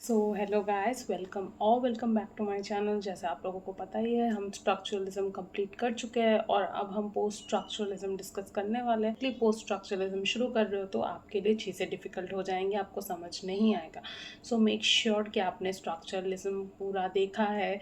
So hello guys, welcome back to my channel. जैसे आप लोगों को पता ही है, हम स्ट्रक्चरलिज्म कंप्लीट कर चुके हैं और अब हम पोस्ट स्ट्रक्चरलिज्म डिस्कस करने वाले हैं। इसलिए पोस्ट स्ट्रक्चरलिज्म शुरू कर रहे हो तो आपके लिए चीज़ें डिफ़िकल्ट हो जाएंगी, आपको समझ नहीं आएगा। सो मेक श्योर कि आपने स्ट्रक्चरलिज्म पूरा देखा है,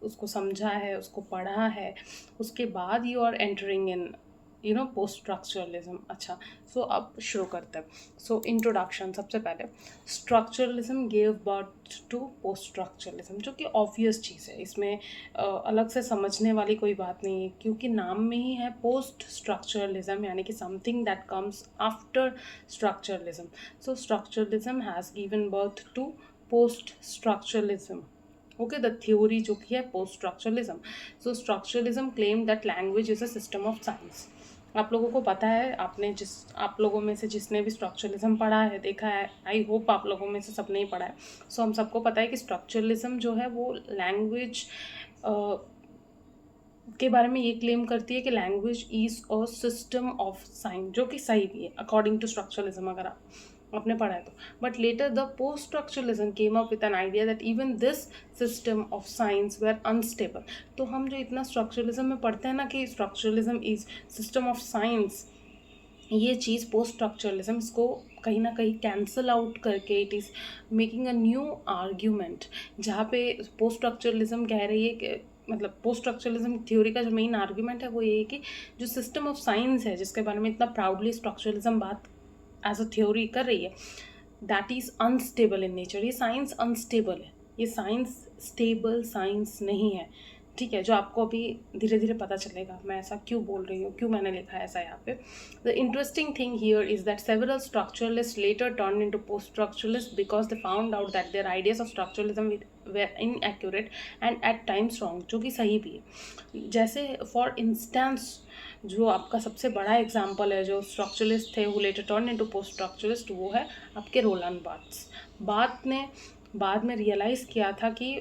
उसको समझा है, उसको पढ़ा है। उसके बाद you are entering in post structuralism. अच्छा, सो अब शुरू करते हैं। सो इंट्रोडक्शन, सबसे पहले structuralism gave birth to post structuralism, जो कि ऑब्वियस चीज़ है, इसमें अलग से समझने वाली कोई बात नहीं है, क्योंकि नाम में ही है पोस्ट स्ट्रक्चरलिज्म, यानी कि something that comes after structuralism. So structuralism has given birth to post structuralism. Okay, the theory जो कि है post structuralism. So structuralism claim that language is a system of science. आप लोगों को पता है, आप लोगों में से जिसने भी स्ट्रक्चरलिज्म पढ़ा है, देखा है, आई होप आप लोगों में से सबने ही पढ़ा है। सो हम सबको पता है कि स्ट्रक्चरलिज्म जो है वो लैंग्वेज के बारे में ये क्लेम करती है कि language is a system of science, जो कि सही भी है अकॉर्डिंग टू स्ट्रक्चरलिज्म, अगर आपने पढ़ा है तो। But later the post structuralism came up with an idea that even this system of science were unstable. तो हम जो इतना स्ट्रक्चरलिज्म में पढ़ते हैं ना कि structuralism is system of science, ये चीज़ पोस्ट स्ट्रक्चरलिज्म इसको कहीं ना कहीं कैंसल आउट करके it is making a new argument, जहाँ पे पोस्ट स्ट्रक्चरलिज्म कह रही है कि मतलब पोस्ट स्ट्रक्चरलिज्म थ्योरी का जो मेन आर्ग्यूमेंट है वो ये है कि जो सिस्टम ऑफ साइंस है, जिसके बारे में इतना प्राउडली स्ट्रक्चरलिज्म बात एज अ थ्योरी कर रही है, that is unstable in nature. ये साइंस अनस्टेबल है, ये साइंस स्टेबल साइंस नहीं है। ठीक है, जो आपको अभी धीरे धीरे पता चलेगा मैं ऐसा क्यों बोल रही हूँ, क्यों मैंने लिखा है ऐसा यहाँ पे। The interesting thing here is that several structuralist later turn into post structuralist because they found out that their ideas of structuralism were inaccurate and at times wrong, जो कि सही भी है। जैसे फॉर इंस्टेंस, जो आपका सबसे बड़ा एग्जाम्पल है जो स्ट्रक्चरलिस्ट थे वो later turn into post structuralist, वो है आपके रोलांड बार्थ्स। बार्थ ने बाद में रियलाइज़ किया था कि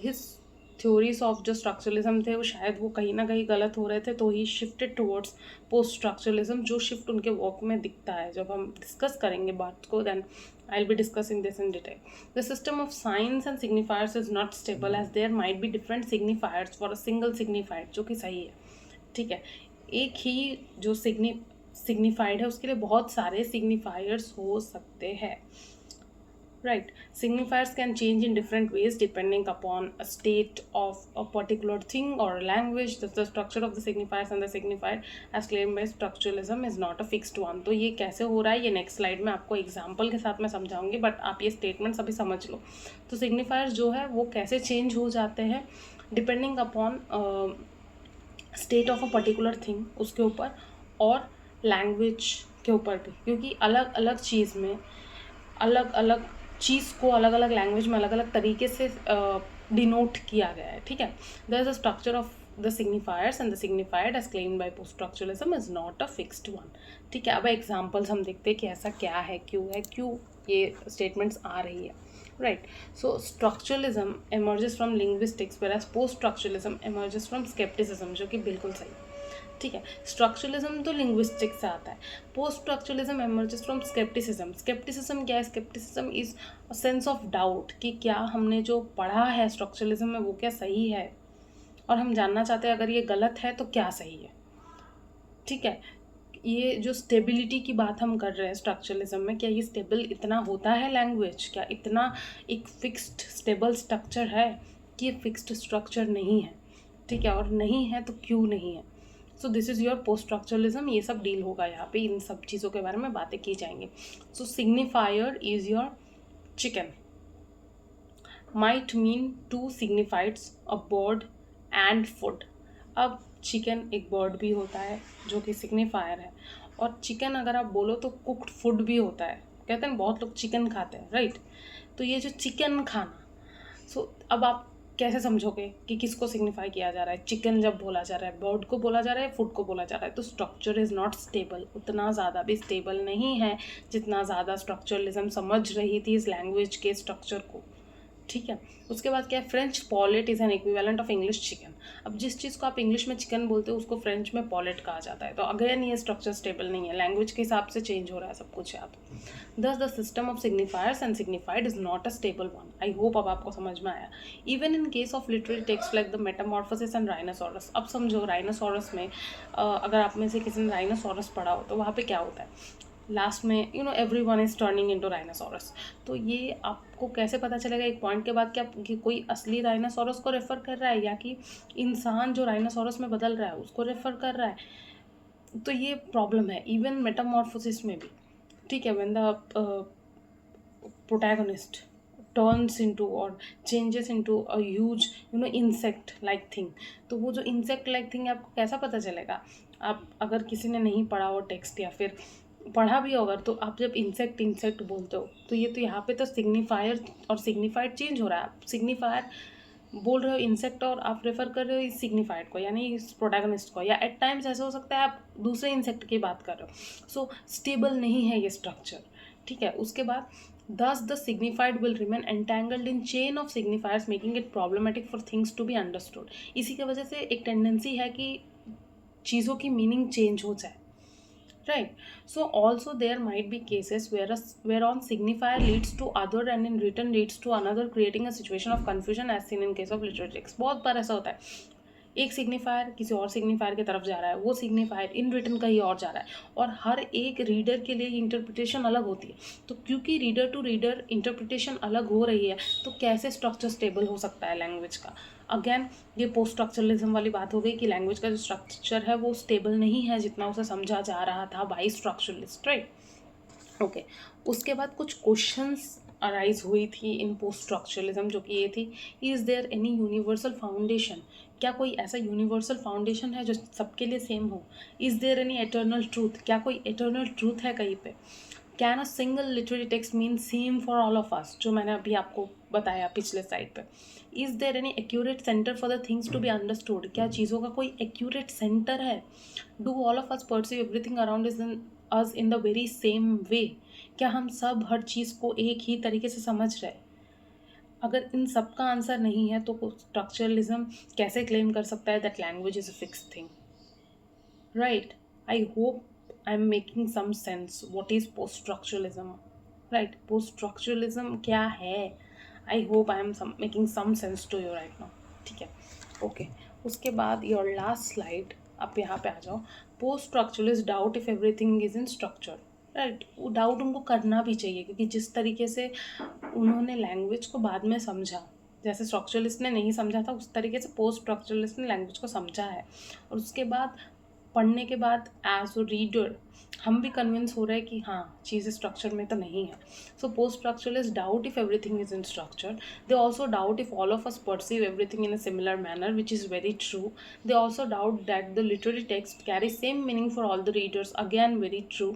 हिज थ्योरीज ऑफ जो स्ट्रक्चरलिज्म थे वो शायद वो कहीं ना कहीं गलत हो रहे थे, तो ही शिफ्टेड टुवर्ड्स पोस्ट स्ट्रक्चरलिज्म, जो शिफ्ट उनके वर्क में दिखता है। जब हम डिस्कस करेंगे बात को, then I will be discussing this in detail. The system of science and signifiers is not stable as there might be different signifiers for a single signified, जो कि सही है। ठीक है, एक ही जो सिग्निफाइड है उसके लिए बहुत सारे सिग्निफायर्स हो सकते हैं। Right. Signifiers can change in different ways depending upon a state of a particular thing or a language. The structure of the signifiers and the signifier as claimed by structuralism is not a fixed one. तो ये कैसे हो रहा है, ये next slide में आपको example के साथ मैं समझाऊंगी, बट आप ये स्टेटमेंट्स अभी समझ लो। तो सिग्निफायर्स जो है वो कैसे चेंज हो जाते हैं depending upon state of a particular thing, उसके ऊपर, और लैंग्वेज के ऊपर भी, क्योंकि अलग अलग चीज़ में अलग अलग चीज़ को अलग अलग लैंग्वेज में अलग अलग तरीके से डिनोट किया गया है। ठीक है, there is a structure of the signifiers and the signified as claimed by post structuralism is not a fixed one. ठीक है, अब एग्जांपल्स हम देखते हैं कि ऐसा क्या है, क्यों ये स्टेटमेंट्स आ रही है। Right, so structuralism emerges from linguistics whereas post structuralism emerges from scepticism, जो कि बिल्कुल सही। ठीक है, स्ट्रक्चरलिज्म तो लिंग्विस्टिक्स से आता है, post structuralism emerges from scepticism. Scepticism क्या है? Scepticism is a sense of doubt कि क्या हमने जो पढ़ा है स्ट्रक्चरलिज्म में वो क्या सही है, और हम जानना चाहते हैं अगर ये गलत है तो क्या सही है। ठीक है, ये जो स्टेबिलिटी की बात हम कर रहे हैं स्ट्रक्चरलिज्म में, क्या ये स्टेबल इतना होता है लैंग्वेज, क्या इतना एक फिक्स्ड स्टेबल स्ट्रक्चर है कि ये फिक्स्ड स्ट्रक्चर नहीं है। ठीक है, और नहीं है तो क्यों नहीं है। So this is your post structuralism, ये सब डील होगा यहाँ पे, इन सब चीज़ों के बारे में बातें की जाएंगी। So signifier is your chicken, might mean to signifieds a bird and food. अब चिकन एक बर्ड भी होता है जो कि सिग्निफायर है, और चिकन अगर आप बोलो तो कुक्ड फूड भी होता है। कहते हैं बहुत लोग चिकन खाते हैं, राइट। तो ये जो चिकन खाना, अब आप कैसे समझोगे कि किसको सिग्निफाई किया जा रहा है? चिकन जब बोला जा रहा है, बर्ड को बोला जा रहा है, फूड को बोला जा रहा है, तो स्ट्रक्चर इज़ नॉट स्टेबल, उतना ज़्यादा भी स्टेबल नहीं है जितना ज़्यादा स्ट्रक्चरलिज्म समझ रही थी इस लैंग्वेज के स्ट्रक्चर को। ठीक है। उसके बाद क्या है, French poulet is an equivalent of English chicken. अब जिस चीज़ को आप इंग्लिश में चिकन बोलते हो उसको फ्रेंच में पॉलेट कहा जाता है। तो अगेन ये स्ट्रक्चर स्टेबल नहीं है, लैंग्वेज के हिसाब से चेंज हो रहा है सब कुछ यहाँ पे। Thus the system of signifiers and signified is not a stable one. I hope अब आपको समझ में आया। Even in case of literary text like the metamorphosis and rhinoceros. अब समझो राइनोसोरस में अगर आप में से किसी ने राइनोसोरस पढ़ा हो तो वहाँ पे क्या होता है, लास्ट में every one is turning into rhinoceros. तो ये आपको कैसे पता चलेगा एक पॉइंट के बाद कि कोई असली राइनासोरस को रेफर कर रहा है या कि इंसान जो राइनासोरस में बदल रहा है उसको रेफर कर रहा है। तो ये प्रॉब्लम है इवन मेटामॉर्फोसिस में भी। ठीक है, when the protagonist turns into और changes into a huge insect like thing. तो वो जो इंसेक्ट लाइक थिंग है आपको कैसा पता चलेगा, आप अगर किसी ने नहीं पढ़ा हो टेक्स्ट या फिर पढ़ा भी होगा तो आप जब इंसेक्ट इंसेक्ट बोलते हो तो ये तो यहाँ पे तो सिग्निफायर और सिग्निफाइड चेंज हो रहा है। आप सिग्निफायर बोल रहे हो इंसेक्ट और आप रेफर कर रहे हो इस सिग्निफाइड को यानी इस प्रोटैगनिस्ट को, या एट टाइम्स ऐसा हो सकता है आप दूसरे इंसेक्ट की बात कर रहे हो। सो स्टेबल नहीं है ये स्ट्रक्चर। ठीक है, उसके बाद thus the signified will remain entangled in chain of signifiers making it problematic for things to be understood। इसी की वजह से एक टेंडेंसी है कि चीज़ों की मीनिंग चेंज हो जाए, right? So also there might be cases whereon signifier leads to other and in return leads to another, creating a situation of confusion as seen in case of literary text। बहुत बार ऐसा होता है एक signifier किसी और signifier की तरफ जा रहा है, वो सिग्निफायर इन रिटर्न कहीं और जा रहा है, और हर एक रीडर के लिए इंटरप्रिटेशन अलग होती है। तो क्योंकि रीडर टू रीडर इंटरप्रिटेशन अलग हो रही है तो कैसे स्ट्रक्चर स्टेबल हो सकता है लैंग्वेज का। अगेन ये पोस्ट स्ट्रक्चरलिज्म वाली बात हो गई कि लैंग्वेज का जो स्ट्रक्चर है वो स्टेबल नहीं है जितना उसे समझा जा रहा था बाई स्ट्रक्चरलिस्ट, राइट। ओके, उसके बाद कुछ क्वेश्चंस अराइज हुई थी इन पोस्ट स्ट्रक्चरलिज्म जो कि ये थी, is there any universal foundation. क्या कोई ऐसा यूनिवर्सल फाउंडेशन है जो सबके लिए सेम हो। Is there any eternal truth, क्या कोई एटर्नल ट्रूथ है कहीं पे। Can a single literary text mean same for all of us, जो मैंने अभी आपको बताया पिछले स्लाइड पे। Is there any accurate centre for the things to be understood, क्या चीज़ों का कोई एक्यूरेट सेंटर है। Do all of us perceive everything around is in us in the very same way, क्या हम सब हर चीज़ को एक ही तरीके से समझ रहे हैं। अगर इन सब का आंसर नहीं है तो स्ट्रक्चरलिज्म कैसे क्लेम कर सकता है that language is a fix thing, right. I hope I am making some sense what is post structuralism, right. Post structuralism क्या है, I hope I am making some sense to you right now. ठीक है, okay. उसके बाद your last slide, आप यहाँ पे आ जाओ। Post structuralist doubt if everything is in structure, right. वो डाउट उनको करना भी चाहिए क्योंकि जिस तरीके से उन्होंने लैंग्वेज को बाद में समझा, जैसे स्ट्रक्चरलिस्ट ने नहीं समझा था उस तरीके से पोस्ट स्ट्रक्चरलिस्ट ने लैंग्वेज को समझा है। और उसके बाद पढ़ने के बाद एज अ रीडर हम भी कन्विंस हो रहे हैं कि हाँ चीज़ें स्ट्रक्चर में तो नहीं है। So post structuralist doubt if everything is in structure. They also doubt if all of us perceive everything in a similar manner which is very true. They also doubt that the literary text carry same meaning for all the readers, again very true.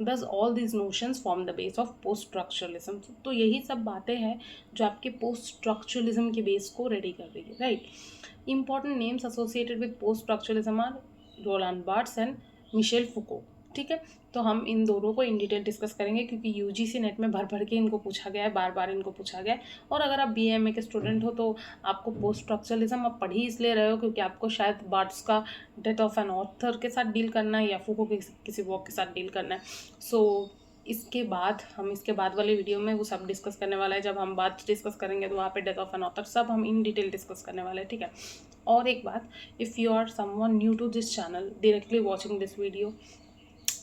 Thus all these notions form the base of post structuralism। तो यही सब बातें हैं जो आपके post structuralism के base को ready कर रही है, right. Important names associated with post structuralism are Roland Barthes and Michel Foucault. ठीक है, तो हम इन दोनों को इन डिटेल डिस्कस करेंगे क्योंकि यूजीसी नेट में भर भर के इनको पूछा गया है, बार बार इनको पूछा गया है। और अगर आप बीएमए के स्टूडेंट हो तो आपको पोस्ट स्ट्रक्चरलिज्म आप पढ़ ही इसलिए रहे हो क्योंकि आपको शायद बार्ट्स का डेथ ऑफ एन ऑथर के साथ डील करना है या फुको के किसी वर्क के साथ डील करना है। सो इसके बाद हम इसके बाद वाले वीडियो में वो सब डिस्कस करने वाला है। जब हम बात डिस्कस करेंगे तो वहाँ पे डेथ ऑफ एन ऑथर सब हम इन डिटेल डिस्कस करने वाले हैं, ठीक है। और एक बात, if you are someone new to this channel directly watching this video,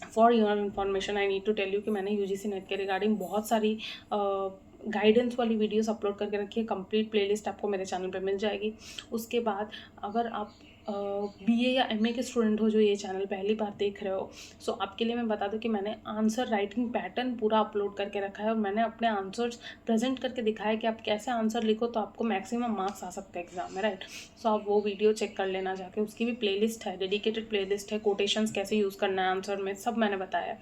for your information I need to tell you कि मैंने यूजीसी नेट के रिगार्डिंग बहुत सारी गाइडेंस वाली वीडियोस अपलोड करके रखी है। कंप्लीट प्लेलिस्ट आपको मेरे चैनल पे मिल जाएगी। उसके बाद अगर आप बीए या एमए के स्टूडेंट हो जो ये चैनल पहली बार देख रहे हो, सो आपके लिए मैं बता दूं कि मैंने आंसर राइटिंग पैटर्न पूरा अपलोड करके रखा है और मैंने अपने आंसर्स प्रेजेंट करके दिखाया है कि आप कैसे आंसर लिखो तो आपको मैक्सिमम मार्क्स आ सकते हैं एग्जाम में, राइट। सो आप वो वीडियो चेक कर लेना जाके, उसकी भी प्लेलिस्ट है, डेडिकेटेड प्लेलिस्ट है। कोटेशंस कैसे यूज़ करना है आंसर में सब मैंने बताया है।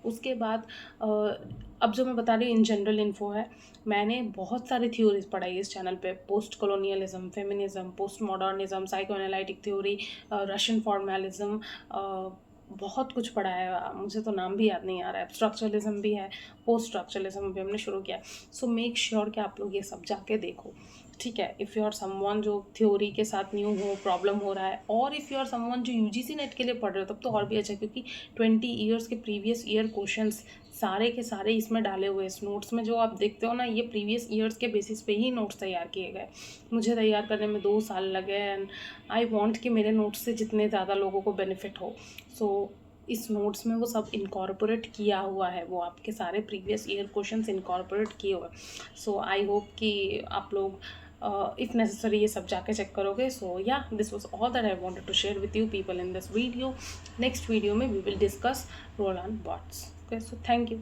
उसके बाद अब जो मैं बता रही हूँ इन जनरल इन्फो है। मैंने बहुत सारी थ्योरीज पढ़ाई इस चैनल पे, post colonialism, feminism, post modernism, psycho analytic theory, Russian formalism, बहुत कुछ पढ़ा है, मुझे तो नाम भी याद नहीं आ रहा है, स्ट्रक्चरलिज्म भी है, पोस्ट स्ट्रक्चरलिज्म भी हमने शुरू किया है। सो मेक श्योर कि आप लोग ये सब जाके देखो, ठीक है। इफ़ यू आर समवन जो थ्योरी के साथ न्यू हो, प्रॉब्लम हो रहा है, और इफ़ यू आर समवन जो यूजीसी नेट के लिए पढ़ रहे हो, तब तो और भी अच्छा है, क्योंकि 20 ईयर्स के प्रीवियस ईयर क्वेश्चंस सारे के सारे इसमें डाले हुए इस नोट्स में। जो आप देखते हो ना, ये प्रीवियस ईयर्स के बेसिस पे ही नोट्स तैयार किए गए। मुझे तैयार करने में 2 साल लगे, एंड आई वांट कि मेरे नोट्स से जितने ज़्यादा लोगों को बेनिफिट हो। सो इस नोट्स में वो सब इनकॉर्पोरेट किया हुआ है, वो आपके सारे प्रीवियस ईयर क्वेश्चंस इनकॉर्पोरेट किए हुए। सो आई होप कि आप लोग if necessary ये सब जाके चेक करोगे। सो या this was all that I wanted to share with you people in this video. Next video में we will discuss Roland Barthes. Okay, so thank you.